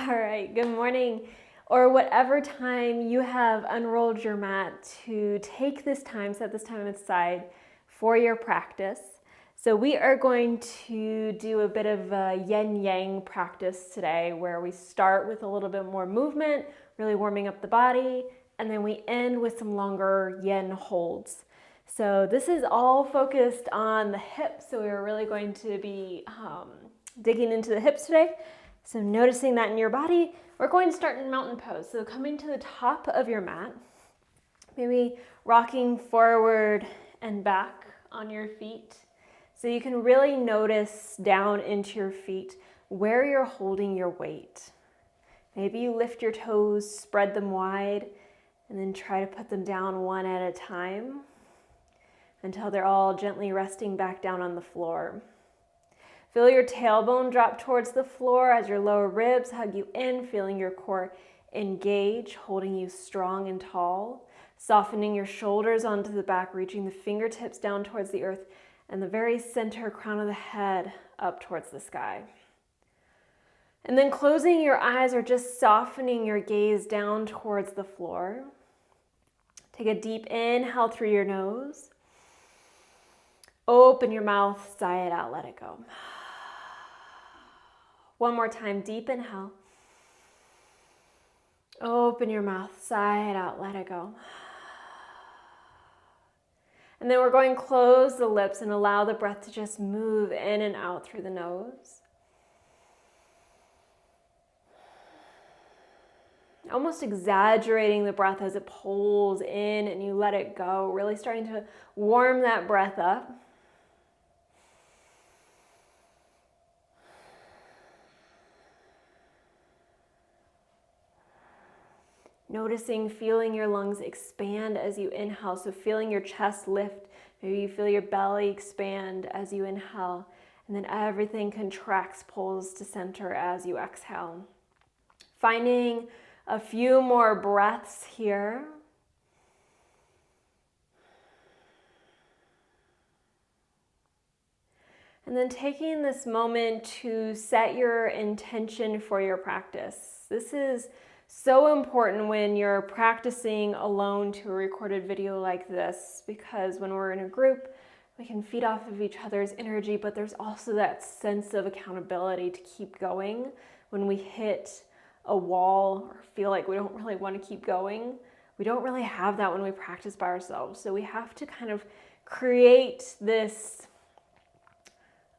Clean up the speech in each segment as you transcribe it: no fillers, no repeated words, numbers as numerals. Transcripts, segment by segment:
All right, good morning, or whatever time you have unrolled your mat to take this time, set this time aside for your practice. So we are going to do a bit of a yin-yang practice today where we start with a little bit more movement, really warming up the body, and then we end with some longer yin holds. So this is all focused on the hips, so we're really going to be digging into the hips today. So noticing that in your body, we're going to start in mountain pose. So coming to the top of your mat, maybe rocking forward and back on your feet. So you can really notice down into your feet where you're holding your weight. Maybe you lift your toes, spread them wide, and then try to put them down one at a time until they're all gently resting back down on the floor. Feel your tailbone drop towards the floor as your lower ribs hug you in, feeling your core engage, holding you strong and tall. Softening your shoulders onto the back, reaching the fingertips down towards the earth and the very center crown of the head up towards the sky. And then closing your eyes or just softening your gaze down towards the floor. Take a deep inhale through your nose. Open your mouth, sigh it out, let it go. One more time, deep inhale. Open your mouth, sigh it out, let it go. And then we're going to close the lips and allow the breath to just move in and out through the nose. Almost exaggerating the breath as it pulls in and you let it go, really starting to warm that breath up. Noticing, feeling your lungs expand as you inhale. So feeling your chest lift. Maybe you feel your belly expand as you inhale. And then everything contracts, pulls to center as you exhale. Finding a few more breaths here. And then taking this moment to set your intention for your practice. This is so important when you're practicing alone to a recorded video like this, because when we're in a group, we can feed off of each other's energy, but there's also that sense of accountability to keep going when we hit a wall or feel like we don't really want to keep going. We don't really have that when we practice by ourselves. So we have to kind of create this,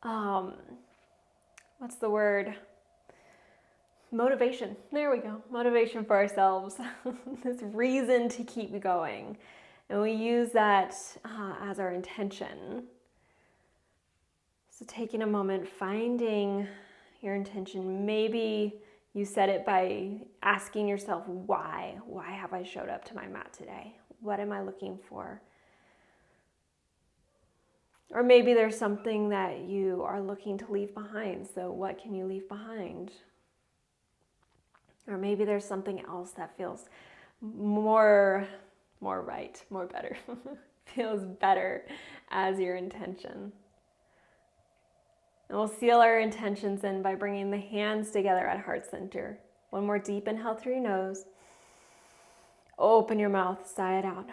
what's the word? Motivation. There we go. Motivation for ourselves. This reason to keep going. And we use that as our intention. So taking a moment, finding your intention. Maybe you set it by asking yourself, why? Why have I showed up to my mat today? What am I looking for? Or maybe there's something that you are looking to leave behind. So what can you leave behind? Or maybe there's something else that feels more right, more better, feels better as your intention. And we'll seal our intentions in by bringing the hands together at heart center. One more deep inhale through your nose. Open your mouth, sigh it out.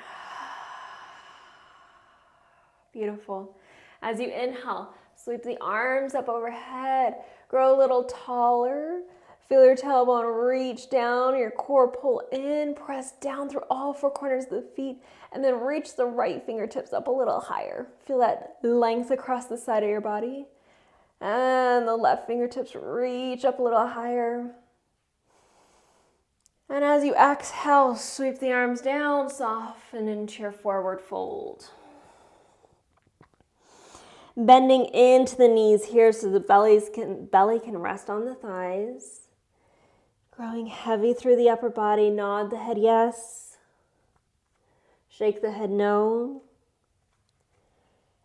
Beautiful. As you inhale, sweep the arms up overhead, grow a little taller. Feel your tailbone reach down, your core pull in, press down through all four corners of the feet, and then reach the right fingertips up a little higher. Feel that length across the side of your body. And the left fingertips reach up a little higher. And as you exhale, sweep the arms down, soften into your forward fold. Bending into the knees here so the belly can rest on the thighs. Growing heavy through the upper body, nod the head yes. Shake the head no.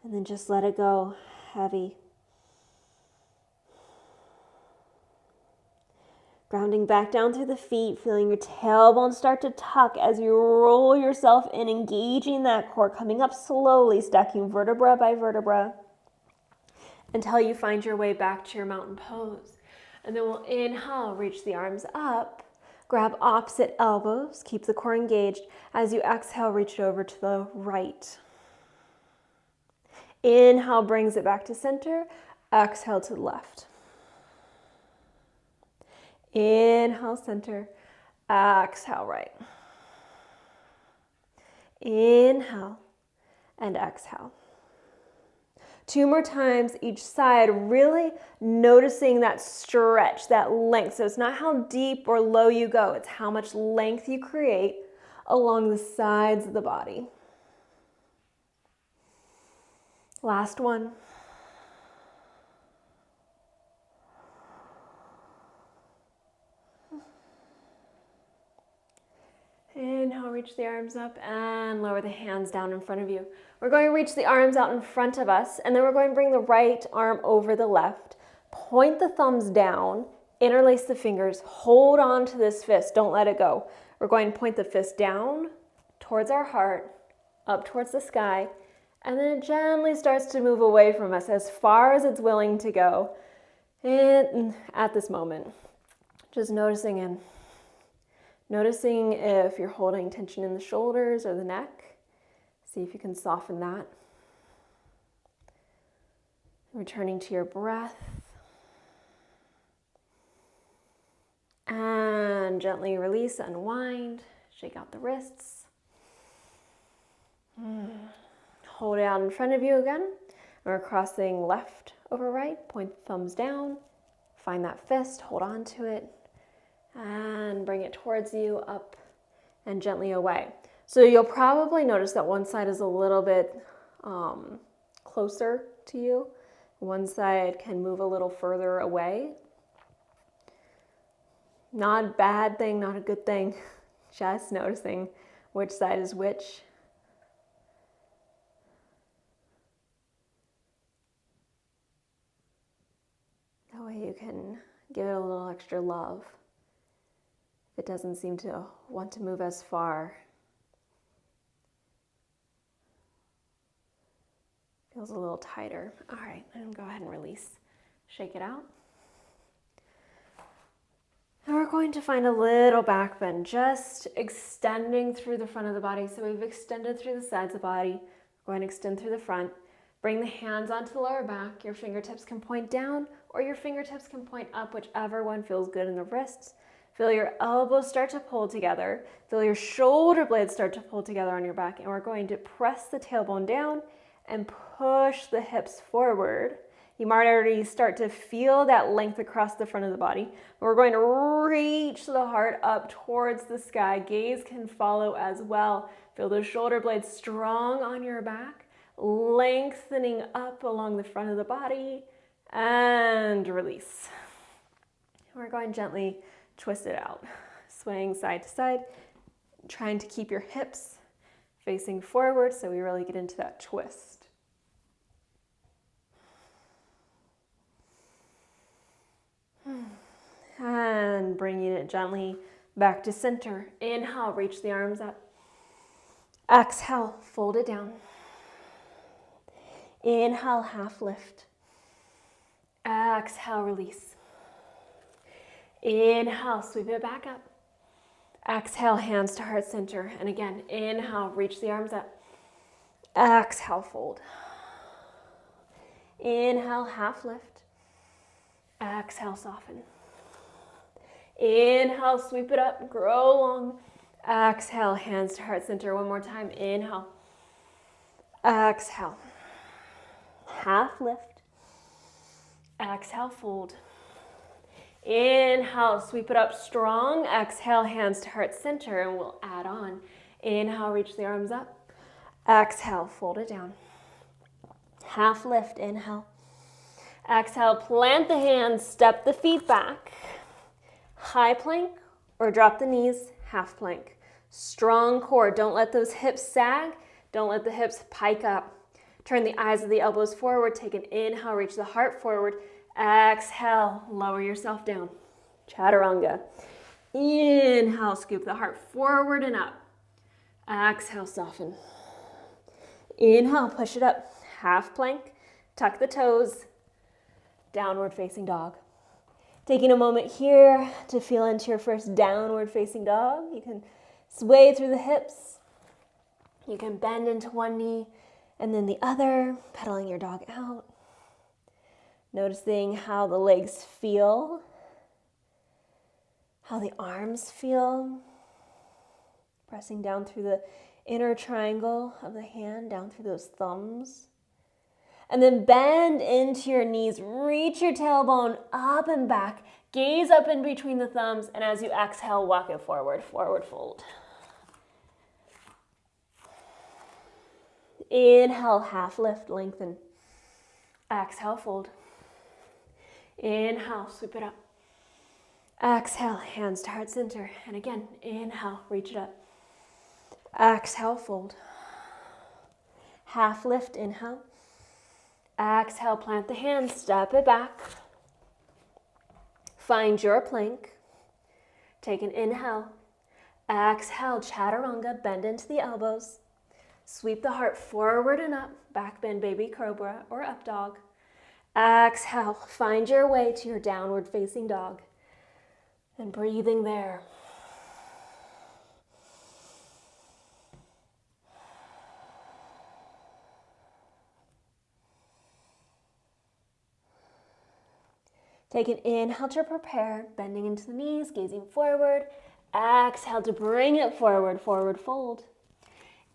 And then just let it go, heavy. Grounding back down through the feet, feeling your tailbone start to tuck as you roll yourself in, engaging that core, coming up slowly, stacking vertebra by vertebra until you find your way back to your mountain pose. And then we'll inhale, reach the arms up, grab opposite elbows, keep the core engaged. As you exhale, reach it over to the right. Inhale brings it back to center, exhale to the left. Inhale, center, exhale, right. Inhale and exhale. 2 more times each side, really noticing that stretch, that length. So it's not how deep or low you go, it's how much length you create along the sides of the body. Last one. Inhale, reach the arms up and lower the hands down in front of you. We're going to reach the arms out in front of us, and then we're going to bring the right arm over the left. Point the thumbs down, interlace the fingers, hold on to this fist, don't let it go. We're going to point the fist down towards our heart, up towards the sky, and then it gently starts to move away from us as far as it's willing to go. And at this moment, just noticing in. Noticing if you're holding tension in the shoulders or the neck. See if you can soften that. Returning to your breath. And gently release, unwind, shake out the wrists. Hold it out in front of you again. We're crossing left over right, point the thumbs down, find that fist, hold on to it. And bring it towards you, up and gently away. So you'll probably notice that one side is a little bit closer to you. One side can move a little further away. Not a bad thing, not a good thing. Just noticing which side is which. That way you can give it a little extra love. It doesn't seem to want to move as far. Feels a little tighter. All right, and go ahead and release. Shake it out. And we're going to find a little back bend, just extending through the front of the body. So we've extended through the sides of the body. Go ahead and extend through the front. Bring the hands onto the lower back. Your fingertips can point down or your fingertips can point up, whichever one feels good in the wrists. Feel your elbows start to pull together. Feel your shoulder blades start to pull together on your back. And we're going to press the tailbone down and push the hips forward. You might already start to feel that length across the front of the body. We're going to reach the heart up towards the sky. Gaze can follow as well. Feel those shoulder blades strong on your back, lengthening up along the front of the body, and release. We're going gently twist it out, swaying side to side, trying to keep your hips facing forward so we really get into that twist. And bringing it gently back to center. Inhale, reach the arms up. Exhale, fold it down. Inhale, half lift. Exhale, release. Inhale, sweep it back up. Exhale, hands to heart center. And again, inhale, reach the arms up. Exhale, fold. Inhale, half lift. Exhale, soften. Inhale, sweep it up, grow long. Exhale, hands to heart center. One more time. Inhale. Exhale. Half lift. Exhale, fold. Inhale, sweep it up strong. Exhale, hands to heart center, and we'll add on. Inhale, reach the arms up. Exhale, fold it down. Half lift, inhale. Exhale, plant the hands, step the feet back. High plank or drop the knees, half plank. Strong core, don't let those hips sag. Don't let the hips pike up. Turn the eyes of the elbows forward. Take an inhale, reach the heart forward. Exhale, lower yourself down. Chaturanga. Inhale, scoop the heart forward and up. Exhale, soften. Inhale, push it up. Half plank, tuck the toes. Downward facing dog. Taking a moment here to feel into your first downward facing dog. You can sway through the hips. You can bend into one knee and then the other, pedaling your dog out. Noticing how the legs feel, how the arms feel. Pressing down through the inner triangle of the hand, down through those thumbs. And then bend into your knees, reach your tailbone up and back, gaze up in between the thumbs, and as you exhale, walk it forward, forward fold. Inhale, half lift, lengthen. Exhale, fold. Inhale, sweep it up. Exhale, hands to heart center. And again, inhale, reach it up. Exhale, fold. Half lift, inhale. Exhale, plant the hands, step it back. Find your plank. Take an inhale. Exhale, chaturanga, bend into the elbows. Sweep the heart forward and up, back bend, baby cobra or up dog. Exhale, find your way to your downward facing dog. And breathing there. Take an inhale to prepare, bending into the knees, gazing forward. Exhale to bring it forward, forward fold.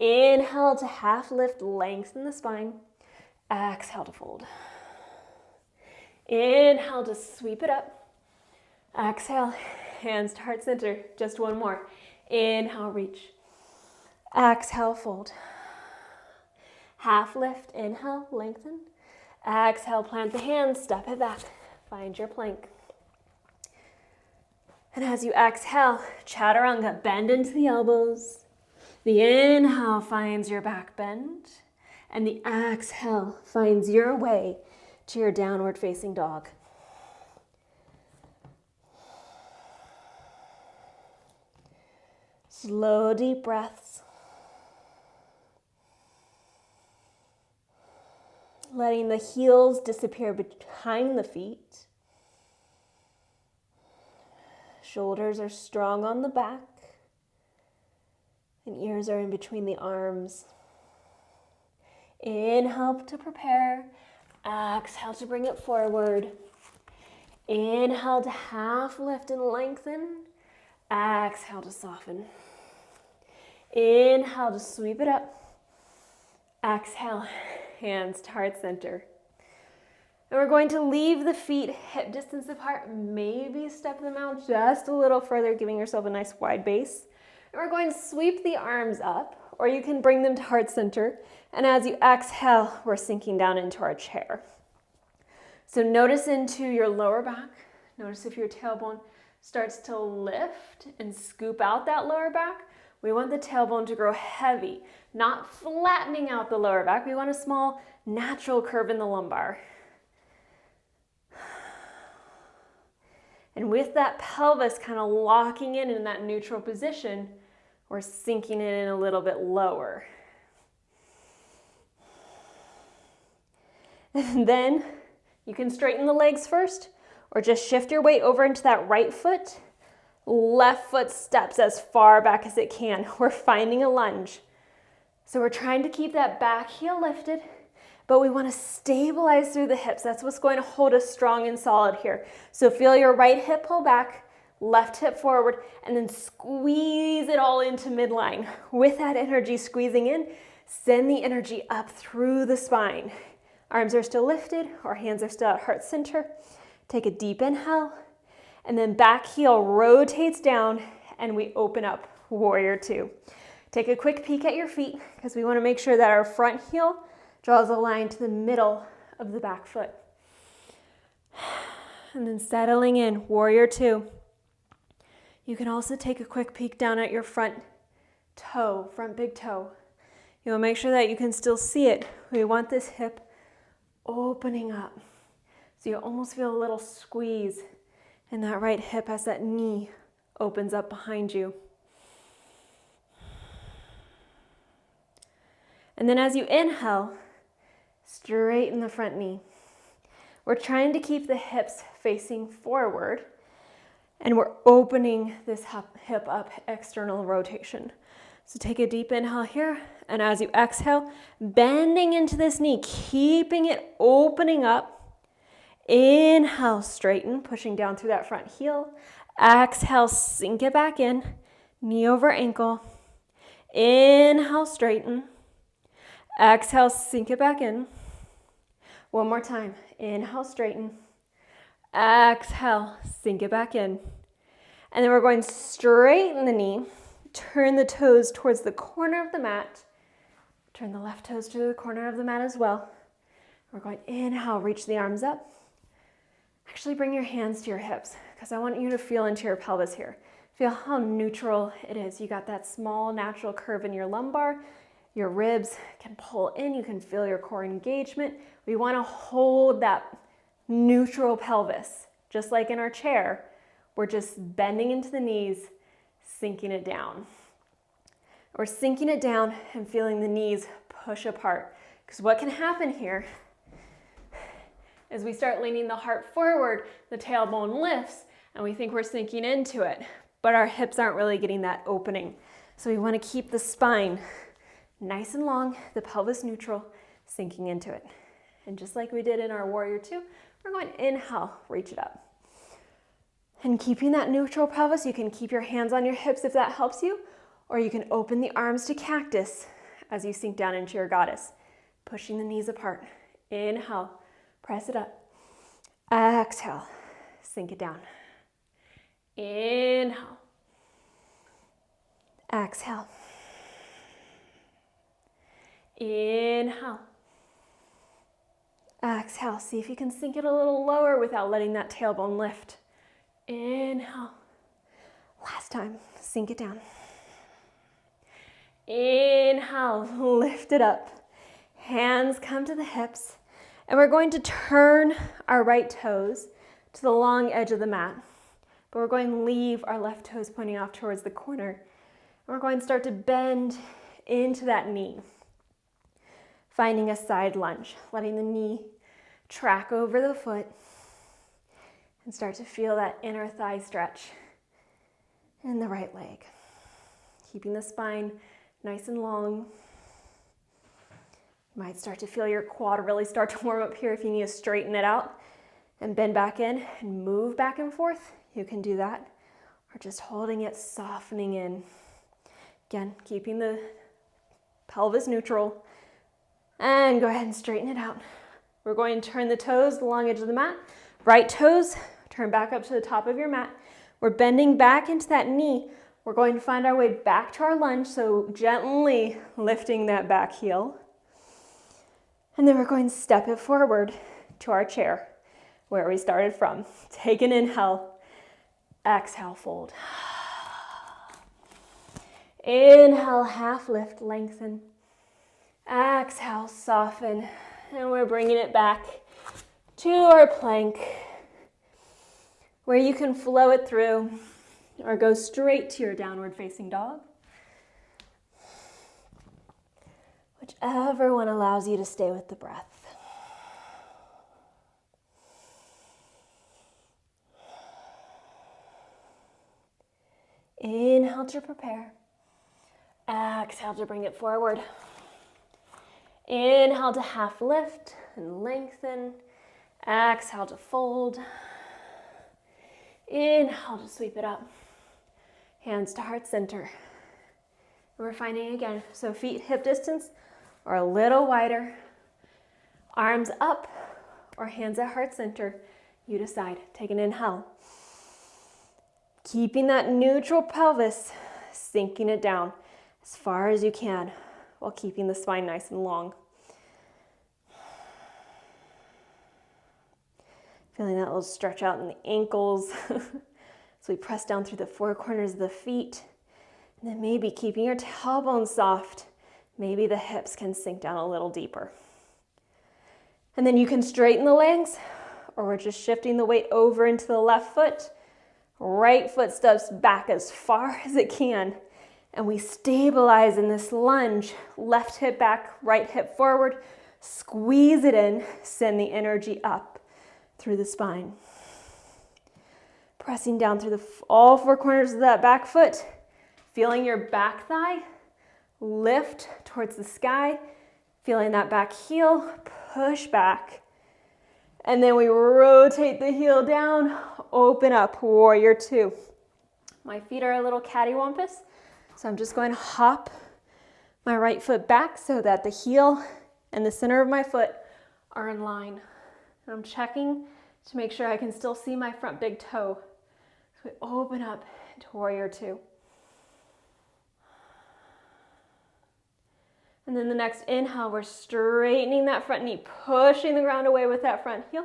Inhale to half lift, lengthen the spine. Exhale to fold. Inhale to sweep it up. Exhale, hands to heart center. Just one more. Inhale, reach. Exhale, fold. Half lift, inhale, lengthen. Exhale, plant the hands, step it back. Find your plank. And as you exhale, chaturanga, bend into the elbows. The inhale finds your back bend, and the exhale finds your way to your downward facing dog. Slow, deep breaths. Letting the heels disappear behind the feet. Shoulders are strong on the back. And ears are in between the arms. Inhale to prepare. Exhale to bring it forward. Inhale to half lift and lengthen. Exhale to soften. Inhale to sweep it up. Exhale, hands to heart center. And we're going to leave the feet hip distance apart. Maybe step them out just a little further, giving yourself a nice wide base. And we're going to sweep the arms up, or you can bring them to heart center. And as you exhale, we're sinking down into our chair. So notice into your lower back. Notice if your tailbone starts to lift and scoop out that lower back. We want the tailbone to grow heavy, not flattening out the lower back. We want a small natural curve in the lumbar. And with that pelvis kind of locking in that neutral position, we're sinking it in a little bit lower. And then you can straighten the legs first, or just shift your weight over into that right foot. Left foot steps as far back as it can. We're finding a lunge. So we're trying to keep that back heel lifted, but we want to stabilize through the hips. That's what's going to hold us strong and solid here. So feel your right hip pull back, left hip forward, and then squeeze it all into midline. With that energy squeezing in, send the energy up through the spine. Arms are still lifted, or hands are still at heart center. Take a deep inhale, and then back heel rotates down, and we open up, warrior two. Take a quick peek at your feet, because we want to make sure that our front heel draws a line to the middle of the back foot. And then settling in, warrior two. You can also take a quick peek down at your front toe, front big toe. You want to make sure that you can still see it. We want this hip opening up. So you almost feel a little squeeze in that right hip as that knee opens up behind you. And then as you inhale, straighten the front knee. We're trying to keep the hips facing forward. And we're opening this hip up, external rotation. So take a deep inhale here, and as you exhale, bending into this knee, keeping it opening up. Inhale, straighten, pushing down through that front heel. Exhale, sink it back in, knee over ankle. Inhale, straighten. Exhale, sink it back in. One more time. Inhale, straighten. Exhale, sink it back in. And then we're going to straighten the knee. Turn the toes towards the corner of the mat. Turn the left toes to the corner of the mat as well. We're going inhale, reach the arms up. Actually bring your hands to your hips because I want you to feel into your pelvis here. Feel how neutral it is. You got that small natural curve in your lumbar. Your ribs can pull in. You can feel your core engagement. We want to hold that neutral pelvis. Just like in our chair, we're just bending into the knees, sinking it down. We're sinking it down and feeling the knees push apart. Because what can happen here is we start leaning the heart forward, the tailbone lifts, and we think we're sinking into it, but our hips aren't really getting that opening. So we want to keep the spine nice and long, the pelvis neutral, sinking into it. And just like we did in our Warrior Two, we're going to inhale, reach it up. And keeping that neutral pelvis, you can keep your hands on your hips if that helps you, or you can open the arms to cactus as you sink down into your goddess, pushing the knees apart. Inhale, press it up. Exhale, sink it down. Inhale. Exhale. Inhale. Exhale. See if you can sink it a little lower without letting that tailbone lift. Inhale. Last time, sink it down. Inhale, lift it up. Hands come to the hips. And we're going to turn our right toes to the long edge of the mat. But we're going to leave our left toes pointing off towards the corner. And we're going to start to bend into that knee. Finding a side lunge, letting the knee track over the foot. And start to feel that inner thigh stretch in the right leg. Keeping the spine nice and long. You might start to feel your quad really start to warm up here if you need to straighten it out and bend back in and move back and forth. You can do that. Or just holding it, softening in. Again, keeping the pelvis neutral. And go ahead and straighten it out. We're going to turn the toes, the long edge of the mat. Right toes, turn back up to the top of your mat. We're bending back into that knee. We're going to find our way back to our lunge, so gently lifting that back heel. And then we're going to step it forward to our chair, where we started from. Take an inhale, exhale, fold. Inhale, half lift, lengthen. Exhale, soften. And we're bringing it back to our plank, where you can flow it through or go straight to your downward facing dog. Whichever one allows you to stay with the breath. Inhale to prepare. Exhale to bring it forward. Inhale to half lift and lengthen. Exhale to fold. Inhale to sweep it up. Hands to heart center. And we're finding again, so feet hip distance or a little wider. Arms up or hands at heart center. You decide. Take an inhale. Keeping that neutral pelvis, sinking it down as far as you can while keeping the spine nice and long. Feeling that little stretch out in the ankles. So we press down through the four corners of the feet. And then maybe keeping your tailbone soft, maybe the hips can sink down a little deeper. And then you can straighten the legs, or we're just shifting the weight over into the left foot. Right foot steps back as far as it can. And we stabilize in this lunge. Left hip back, right hip forward. Squeeze it in, send the energy up through the spine. Pressing down through all four corners of that back foot, feeling your back thigh lift towards the sky, feeling that back heel push back. And then we rotate the heel down, open up, warrior two. My feet are a little cattywampus, so I'm just going to hop my right foot back so that the heel and the center of my foot are in line. And I'm checking to make sure I can still see my front big toe. So we open up into warrior two. And then the next inhale, we're straightening that front knee, pushing the ground away with that front heel.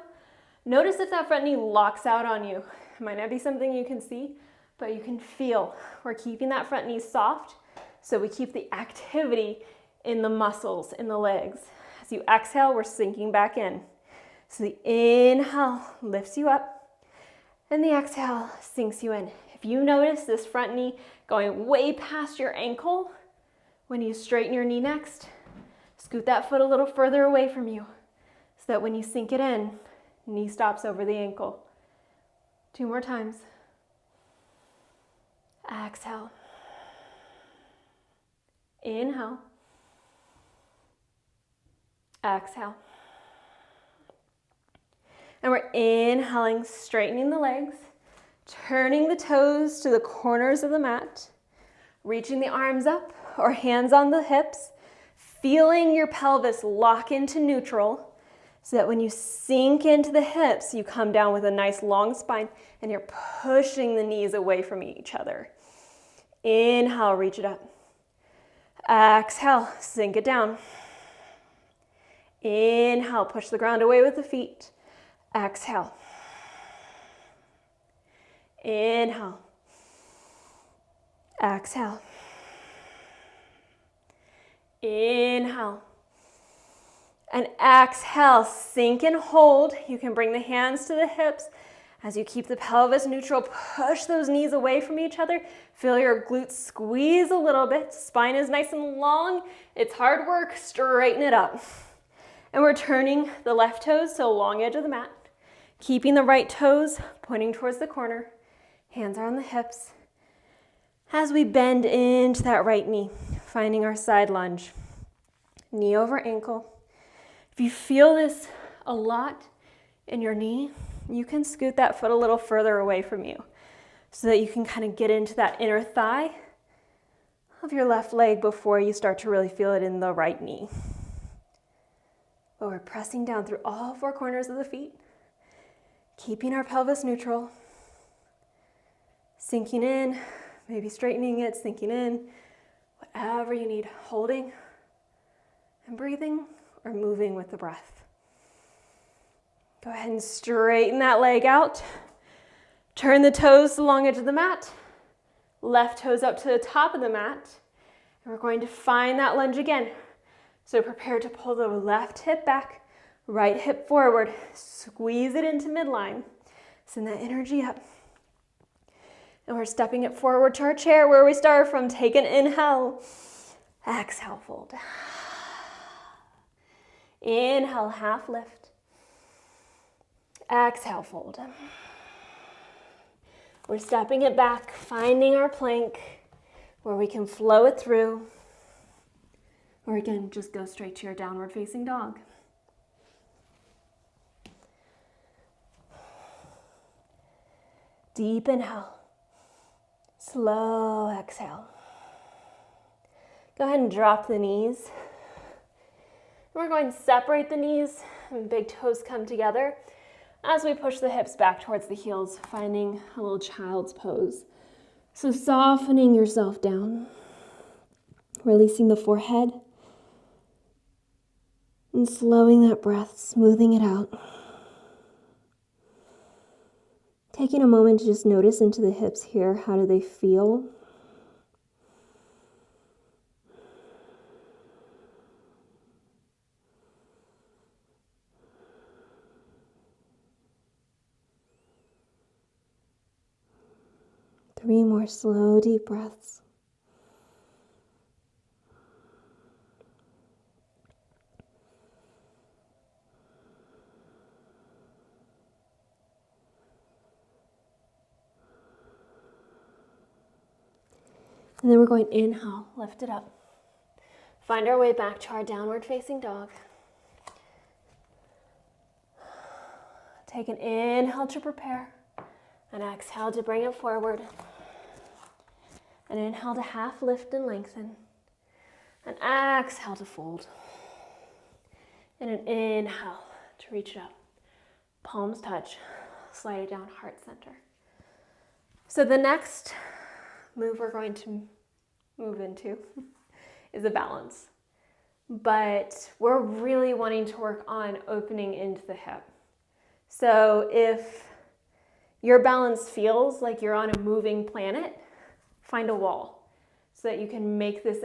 Notice if that front knee locks out on you. It might not be something you can see, but you can feel. We're keeping that front knee soft, so we keep the activity in the muscles, in the legs. As you exhale, we're sinking back in. So the inhale lifts you up, and the exhale sinks you in. If you notice this front knee going way past your ankle, when you straighten your knee next, scoot that foot a little further away from you so that when you sink it in, knee stops over the ankle. 2 more times. Exhale. Inhale. Exhale. And we're inhaling, straightening the legs, turning the toes to the corners of the mat, reaching the arms up or hands on the hips, feeling your pelvis lock into neutral so that when you sink into the hips, you come down with a nice long spine and you're pushing the knees away from each other. Inhale, reach it up. Exhale, sink it down. Inhale, push the ground away with the feet. Exhale. Inhale. Exhale. Inhale. And exhale, sink and hold. You can bring the hands to the hips as you keep the pelvis neutral. Push those knees away from each other. Feel your glutes squeeze a little bit. Spine is nice and long. It's hard work. Straighten it up. And we're turning the left toes to the long edge of the mat, keeping the right toes pointing towards the corner. Hands are on the hips. As we bend into that right knee, finding our side lunge. Knee over ankle. If you feel this a lot in your knee, you can scoot that foot a little further away from you so that you can kind of get into that inner thigh of your left leg before you start to really feel it in the right knee. But we're pressing down through all four corners of the feet, keeping our pelvis neutral, sinking in, maybe straightening it, sinking in, whatever you need, holding and breathing or moving with the breath. Go ahead and straighten that leg out. Turn the toes to the long edge of the mat. Left toes up to the top of the mat. And we're going to find that lunge again. So prepare to pull the left hip back, right hip forward. Squeeze it into midline. Send that energy up. And we're stepping it forward to our chair where we start from. Take an inhale. Exhale, fold. Inhale, half lift. Exhale, fold. We're stepping it back, finding our plank where we can flow it through. Or we can just go straight to your downward facing dog. Deep inhale. Slow exhale. Go ahead and drop the knees. We're going to separate the knees and big toes come together as we push the hips back towards the heels, finding a little child's pose. So softening yourself down, releasing the forehead, and slowing that breath, smoothing it out. Taking a moment to just notice into the hips here. How do they feel? Three more slow, deep breaths. And then we're going inhale, lift it up. Find our way back to our downward facing dog. Take an inhale to prepare, and exhale to bring it forward. And inhale to half lift and lengthen. And exhale to fold. And an inhale to reach it up. Palms touch, slide it down, heart center. So the next move we're going to move into is a balance. But we're really wanting to work on opening into the hip. So if your balance feels like you're on a moving planet, find a wall so that you can make this,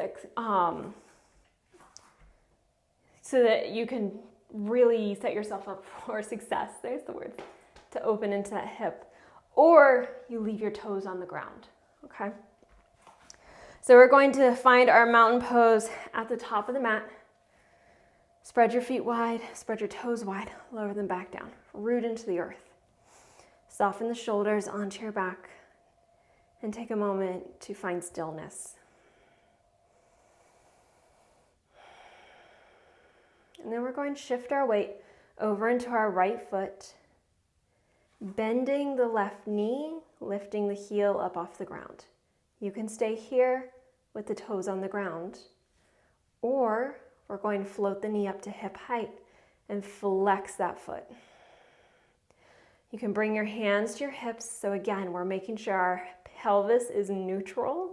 so that you can really set yourself up for success. There's the word, to open into that hip. Or you leave your toes on the ground, okay? So we're going to find our mountain pose at the top of the mat. Spread your feet wide, spread your toes wide, lower them back down. Root into the earth. Soften the shoulders onto your back and take a moment to find stillness. And then we're going to shift our weight over into our right foot, bending the left knee, lifting the heel up off the ground. You can stay here with the toes on the ground, or we're going to float the knee up to hip height and flex that foot. You can bring your hands to your hips. So again, we're making sure our pelvis is neutral.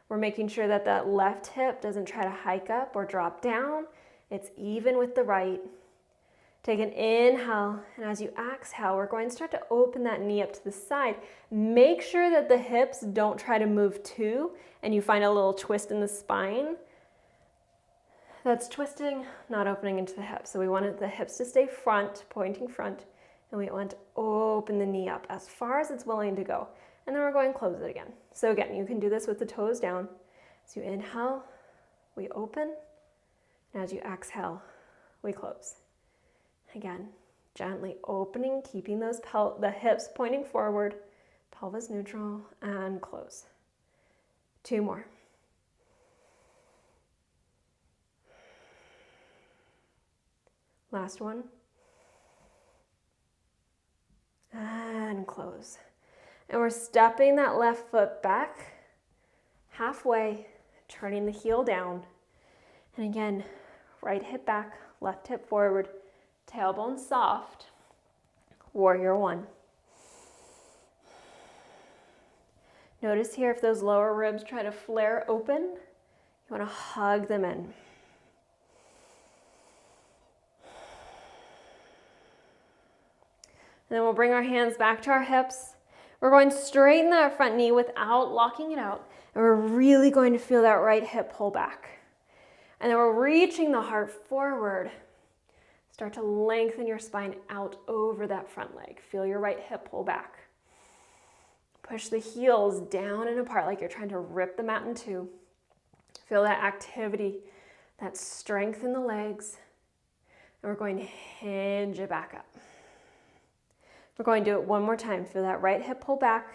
We're making sure that that left hip doesn't try to hike up or drop down. It's even with the right. Take an inhale, and as you exhale, we're going to start to open that knee up to the side. Make sure that the hips don't try to move too, and you find a little twist in the spine. That's twisting, not opening into the hips. So we want the hips to stay front, pointing front, and we want to open the knee up as far as it's willing to go. And then we're going to close it again. So again, you can do this with the toes down. So you inhale, we open, and as you exhale, we close. Again, gently opening, keeping those the hips pointing forward, pelvis neutral, and close. 2 more. Last one. And close. And we're stepping that left foot back halfway, turning the heel down. And again, right hip back, left hip forward, tailbone soft, warrior 1. Notice here if those lower ribs try to flare open, you want to hug them in. And then we'll bring our hands back to our hips. We're going to straighten that front knee without locking it out. And we're really going to feel that right hip pull back. And then we're reaching the heart forward. Start to lengthen your spine out over that front leg. Feel your right hip pull back. Push the heels down and apart like you're trying to rip the mat in two. Feel that activity, that strength in the legs. And we're going to hinge it back up. We're going to do it one more time. Feel that right hip pull back,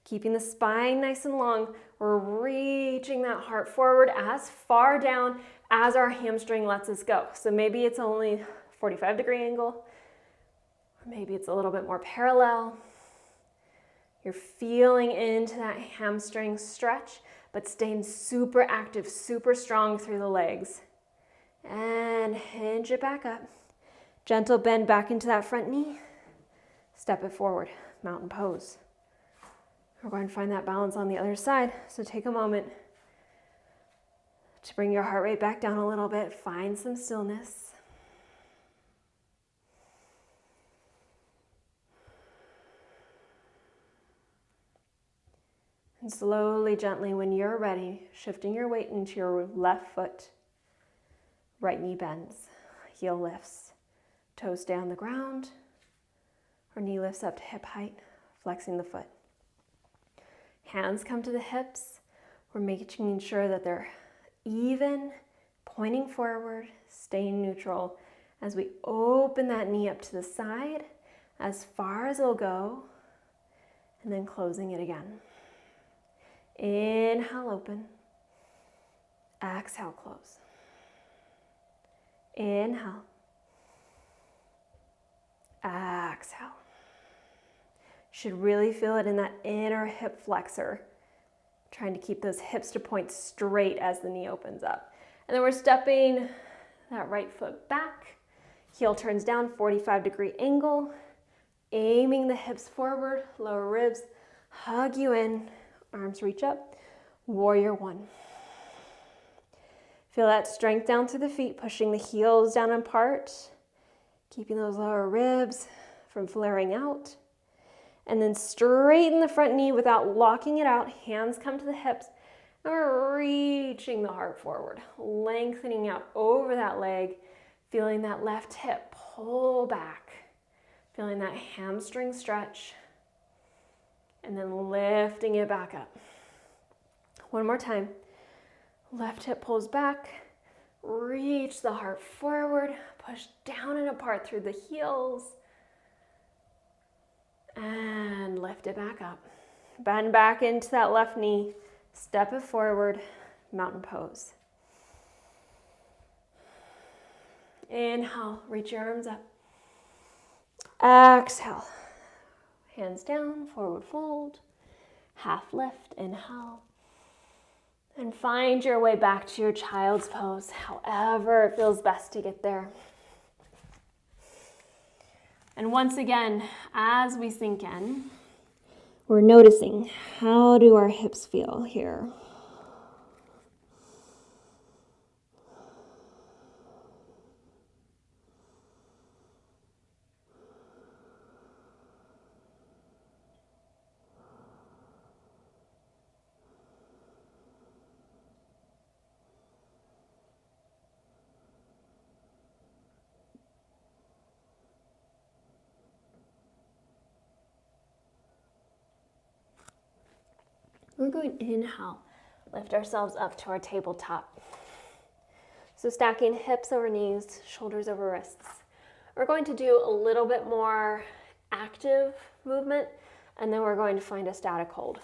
keeping the spine nice and long. We're reaching that heart forward as far down as our hamstring lets us go. So maybe it's only 45-degree angle, or maybe it's a little bit more parallel. You're feeling into that hamstring stretch, but staying super active, super strong through the legs. And hinge it back up. Gentle bend back into that front knee. Step it forward, mountain pose. We're going to find that balance on the other side. So take a moment to bring your heart rate back down a little bit. Find some stillness. And slowly, gently, when you're ready, shifting your weight into your left foot. Right knee bends, heel lifts, toes stay on the ground. Or knee lifts up to hip height, flexing the foot. Hands come to the hips. We're making sure that they're even, pointing forward, staying neutral as we open that knee up to the side as far as it'll go, and then closing it again. Inhale, open. Exhale, close. Inhale. Exhale. Should really feel it in that inner hip flexor. Trying to keep those hips to point straight as the knee opens up. And then we're stepping that right foot back. Heel turns down, 45-degree angle. Aiming the hips forward, lower ribs, hug you in, arms reach up. Warrior one. Feel that strength down through the feet, pushing the heels down apart, keeping those lower ribs from flaring out. And then straighten the front knee without locking it out. Hands come to the hips. And we're reaching the heart forward, lengthening out over that leg, feeling that left hip pull back, feeling that hamstring stretch, and then lifting it back up. One more time. Left hip pulls back, reach the heart forward, push down and apart through the heels, and lift it back up. Bend back into that left knee, step it forward, mountain pose. Inhale, reach your arms up. Exhale, hands down, forward fold, half lift, inhale. And find your way back to your child's pose, however it feels best to get there. And once again, as we sink in, we're noticing, how do our hips feel here? We're going to inhale, lift ourselves up to our tabletop. So stacking hips over knees, shoulders over wrists. We're going to do a little bit more active movement, and then we're going to find a static hold.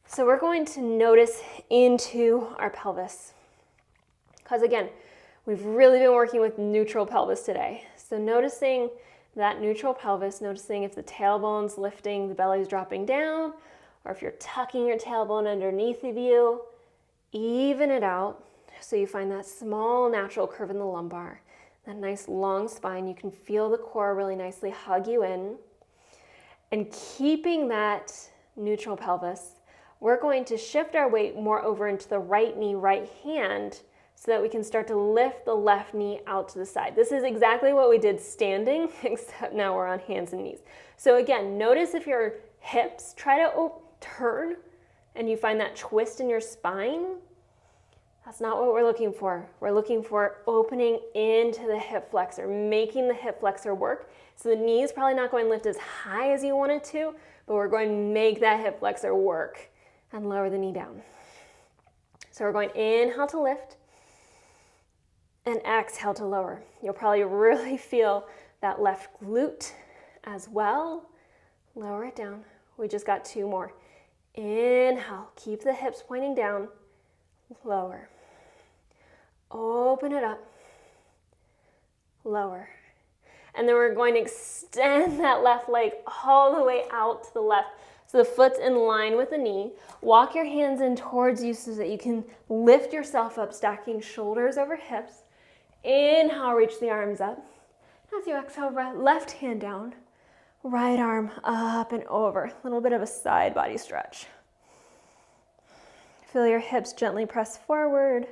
So we're going to notice into our pelvis. Because again, we've really been working with neutral pelvis today. So noticing that neutral pelvis, noticing if the tailbone's lifting, the belly's dropping down, or if you're tucking your tailbone underneath of you, even it out so you find that small natural curve in the lumbar, that nice long spine. You can feel the core really nicely hug you in. And keeping that neutral pelvis, we're going to shift our weight more over into the right knee, right hand, so that we can start to lift the left knee out to the side. This is exactly what we did standing, except now we're on hands and knees. So again, notice if your hips try to turn and you find that twist in your spine. That's not what we're looking for. We're looking for opening into the hip flexor, making the hip flexor work. So the knee is probably not going to lift as high as you want it to, but we're going to make that hip flexor work and lower the knee down. So we're going inhale to lift and exhale to lower. You'll probably really feel that left glute as well. Lower it down. We just got two more. Inhale, keep the hips pointing down, lower. Open it up, lower. And then we're going to extend that left leg all the way out to the left. So the foot's in line with the knee. Walk your hands in towards you so that you can lift yourself up, stacking shoulders over hips. Inhale, reach the arms up. As you exhale, left hand down. Right arm up and over. A little bit of a side body stretch. Feel your hips gently press forward.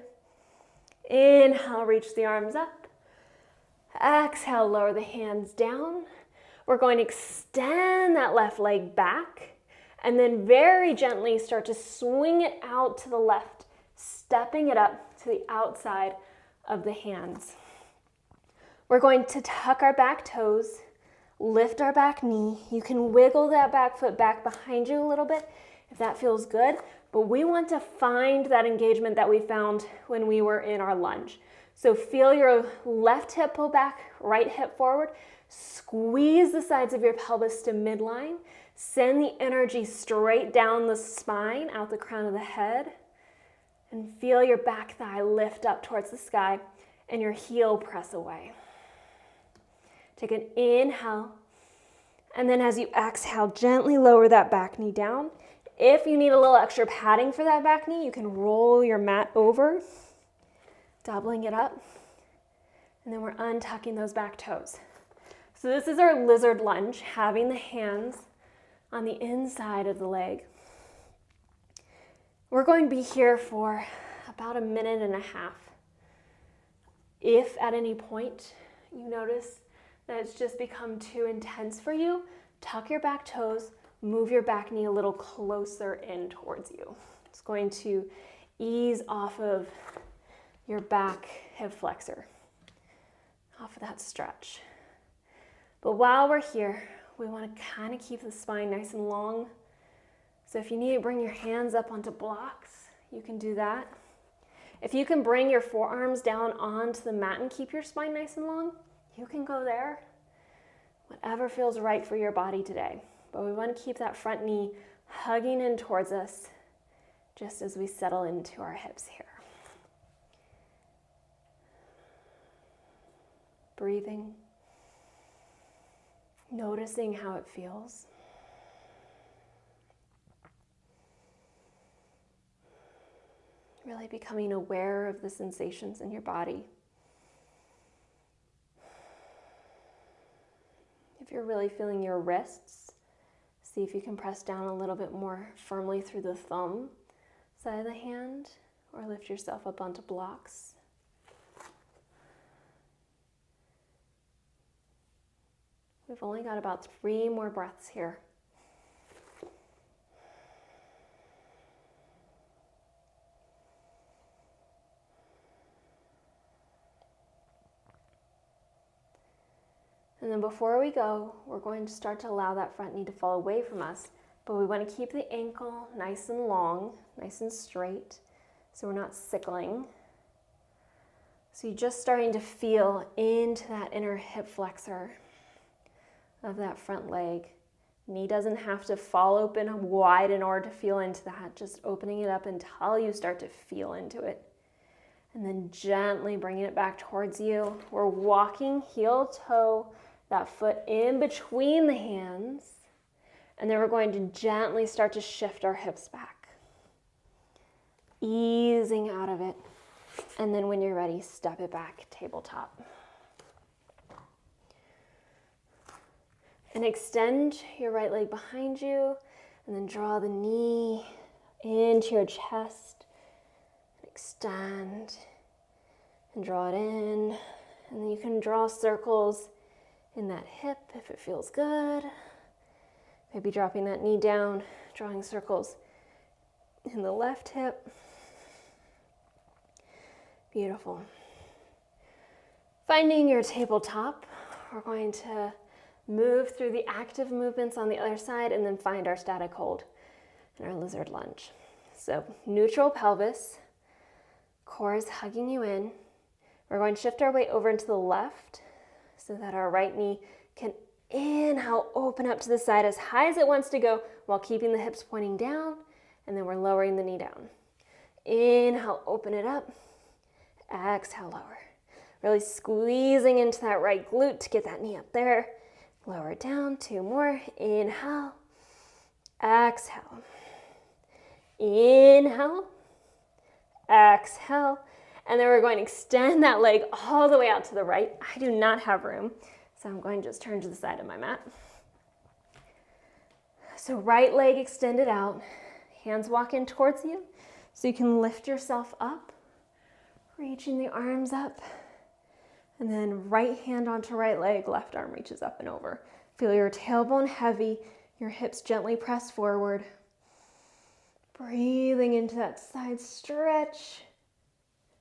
Inhale, reach the arms up. Exhale, lower the hands down. We're going to extend that left leg back and then very gently start to swing it out to the left, stepping it up to the outside of the hands. We're going to tuck our back toes, lift our back knee. You can wiggle that back foot back behind you a little bit if that feels good, but we want to find that engagement that we found when we were in our lunge. So feel your left hip pull back, right hip forward. Squeeze the sides of your pelvis to midline. Send the energy straight down the spine, out the crown of the head, and feel your back thigh lift up towards the sky and your heel press away. Take an inhale, and then as you exhale, gently lower that back knee down. If you need a little extra padding for that back knee, you can roll your mat over, doubling it up, and then we're untucking those back toes. So this is our lizard lunge, having the hands on the inside of the leg. We're going to be here for about 1.5 minutes. If at any point you notice that it's just become too intense for you, tuck your back toes, move your back knee a little closer in towards you. It's going to ease off of your back hip flexor, off of that stretch. But while we're here, we want to kind of keep the spine nice and long. So if you need to bring your hands up onto blocks, you can do that. If you can bring your forearms down onto the mat and keep your spine nice and long, you can go there. Whatever feels right for your body today. But we want to keep that front knee hugging in towards us just as we settle into our hips here. Breathing. Noticing how it feels. Really becoming aware of the sensations in your body. If you're really feeling your wrists, see if you can press down a little bit more firmly through the thumb side of the hand, or lift yourself up onto blocks. We've only got about 3 more breaths here. And then before we go, we're going to start to allow that front knee to fall away from us, but we want to keep the ankle nice and long, nice and straight, so we're not sickling. So you're just starting to feel into that inner hip flexor of that front leg. Knee doesn't have to fall open wide in order to feel into that, just opening it up until you start to feel into it. And then gently bringing it back towards you. We're walking heel toe, that foot in between the hands, and then we're going to gently start to shift our hips back, easing out of it. And then when you're ready, step it back, tabletop. And extend your right leg behind you, and then draw the knee into your chest. Extend and draw it in. And then you can draw circles in that hip if it feels good. Maybe dropping that knee down, drawing circles in the left hip. Beautiful. Finding your tabletop, we're going to move through the active movements on the other side and then find our static hold in our lizard lunge. So neutral pelvis, core is hugging you in. We're going to shift our weight over into the left so that our right knee can inhale, open up to the side as high as it wants to go while keeping the hips pointing down, and then we're lowering the knee down. Inhale, open it up. Exhale, lower. Really squeezing into that right glute to get that knee up there. Lower it down, 2 more. Inhale, exhale. Inhale, exhale. And then we're going to extend that leg all the way out to the right. I do not have room, so I'm going to just turn to the side of my mat. So right leg extended out, hands walk in towards you, so you can lift yourself up, reaching the arms up, and then right hand onto right leg, left arm reaches up and over. Feel your tailbone heavy, your hips gently press forward. Breathing into that side stretch.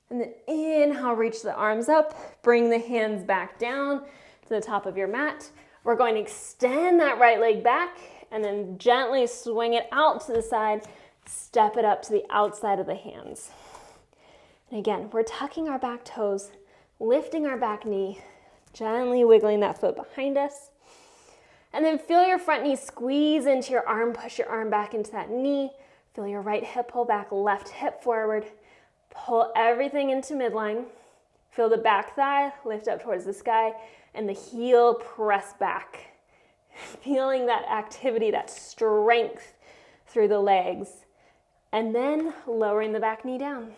And then inhale, reach the arms up, bring the hands back down to the top of your mat. We're going to extend that right leg back and then gently swing it out to the side, step it up to the outside of the hands. And again, we're tucking our back toes, lifting our back knee, gently wiggling that foot behind us. And then feel your front knee squeeze into your arm, push your arm back into that knee. Feel your right hip pull back, left hip forward. Pull everything into midline. Feel the back thigh lift up towards the sky and the heel press back. Feeling that activity, that strength through the legs. And then lowering the back knee down.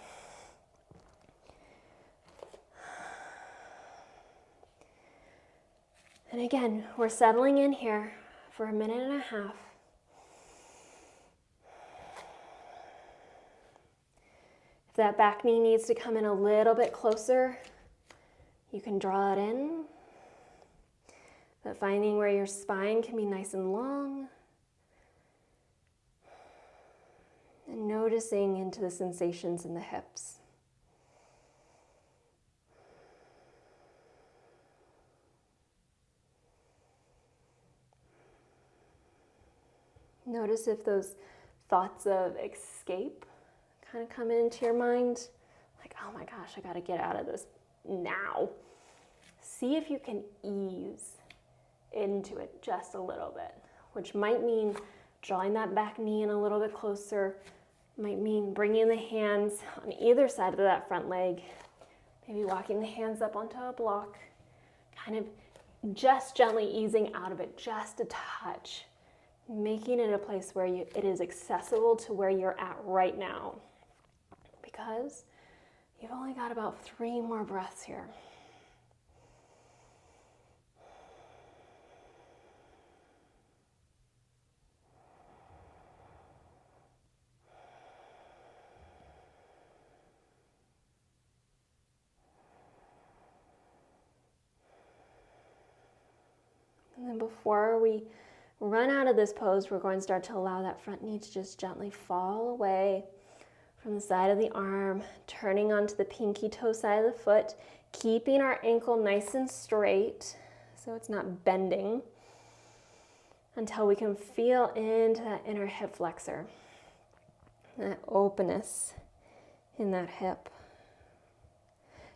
And again, we're settling in here for a minute and a half. If that back knee needs to come in a little bit closer, you can draw it in. But finding where your spine can be nice and long. And noticing into the sensations in the hips. Notice if those thoughts of escape kind of come into your mind. Like, oh my gosh, I gotta get out of this now. See if you can ease into it just a little bit, which might mean drawing that back knee in a little bit closer, might mean bringing the hands on either side of that front leg, maybe walking the hands up onto a block, kind of just gently easing out of it, just a touch. Making it a place where it is accessible to where you're at right now. Because you've only got about 3 more breaths here. And then before we run out of this pose, we're going to start to allow that front knee to just gently fall away from the side of the arm, turning onto the pinky toe side of the foot, keeping our ankle nice and straight so it's not bending until we can feel into that inner hip flexor, that openness in that hip.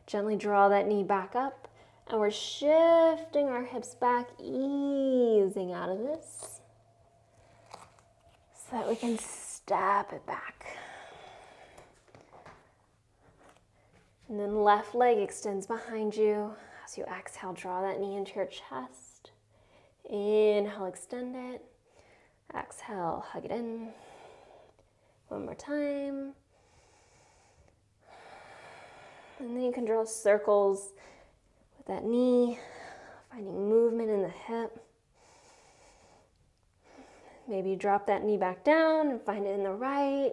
Gently draw that knee back up. And we're shifting our hips back, easing out of this so that we can step it back. And then left leg extends behind you. As you exhale, draw that knee into your chest. Inhale, extend it. Exhale, hug it in. One more time. And then you can draw circles with that knee, finding movement in the hip. Maybe drop that knee back down and find it in the right.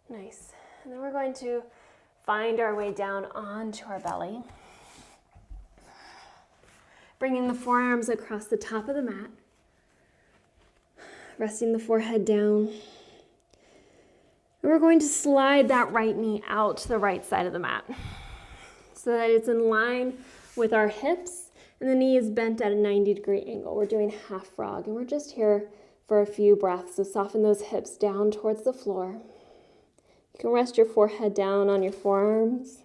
Nice. And then we're going to find our way down onto our belly. Bringing the forearms across the top of the mat. Resting the forehead down. And we're going to slide that right knee out to the right side of the mat so that it's in line with our hips and the knee is bent at a 90-degree angle. We're doing half frog and we're just here for a few breaths. So soften those hips down towards the floor. You can rest your forehead down on your forearms.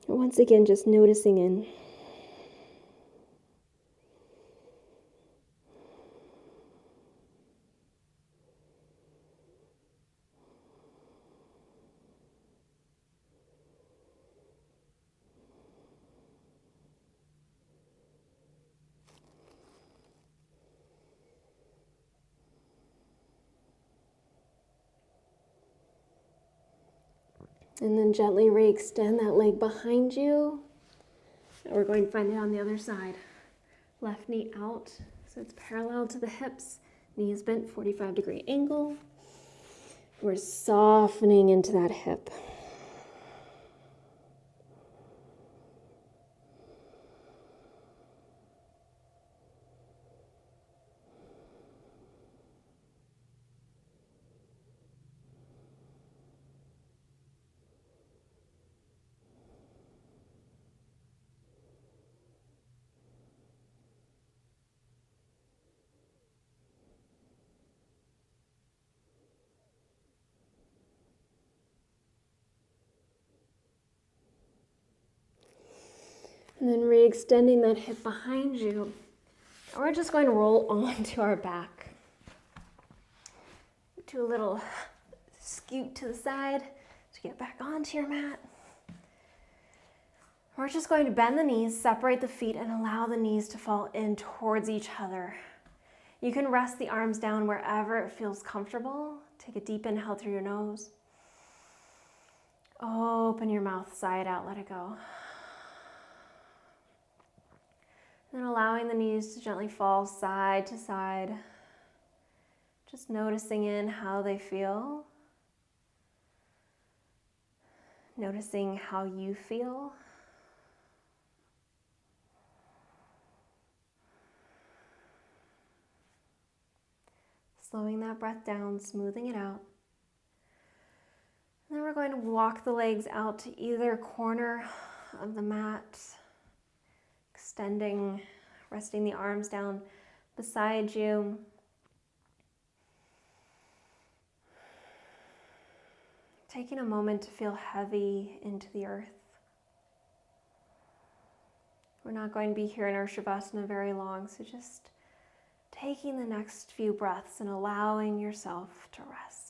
And once again, just noticing in. And then gently re-extend that leg behind you. And we're going to find it on the other side. Left knee out, so it's parallel to the hips. Knee is bent, 45-degree angle. We're softening into that hip. And then re-extending that hip behind you. And we're just going to roll onto our back. Do a little scoot to the side to get back onto your mat. We're just going to bend the knees, separate the feet, and allow the knees to fall in towards each other. You can rest the arms down wherever it feels comfortable. Take a deep inhale through your nose. Open your mouth, sigh it out, let it go. Then allowing the knees to gently fall side to side. Just noticing in how they feel. Noticing how you feel. Slowing that breath down, smoothing it out. And then we're going to walk the legs out to either corner of the mat, extending, resting the arms down beside you. Taking a moment to feel heavy into the earth. We're not going to be here in our Shavasana very long, so just taking the next few breaths and allowing yourself to rest.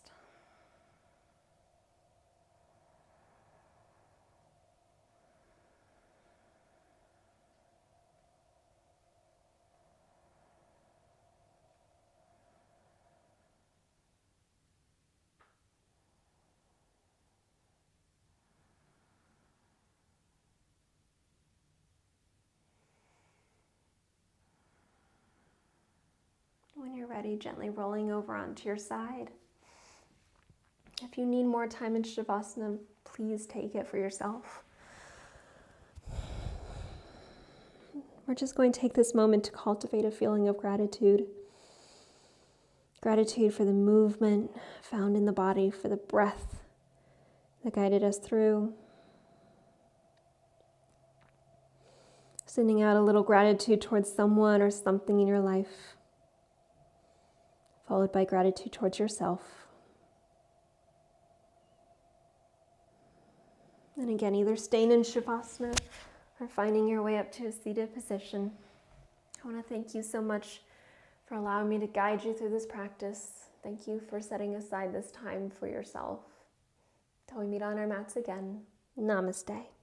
When you're ready, gently rolling over onto your side. If you need more time in Shavasana, please take it for yourself. We're just going to take this moment to cultivate a feeling of gratitude. Gratitude for the movement found in the body, for the breath that guided us through. Sending out a little gratitude towards someone or something in your life, followed by gratitude towards yourself. And again, either staying in Shavasana or finding your way up to a seated position. I want to thank you so much for allowing me to guide you through this practice. Thank you for setting aside this time for yourself. Till we meet on our mats again, namaste.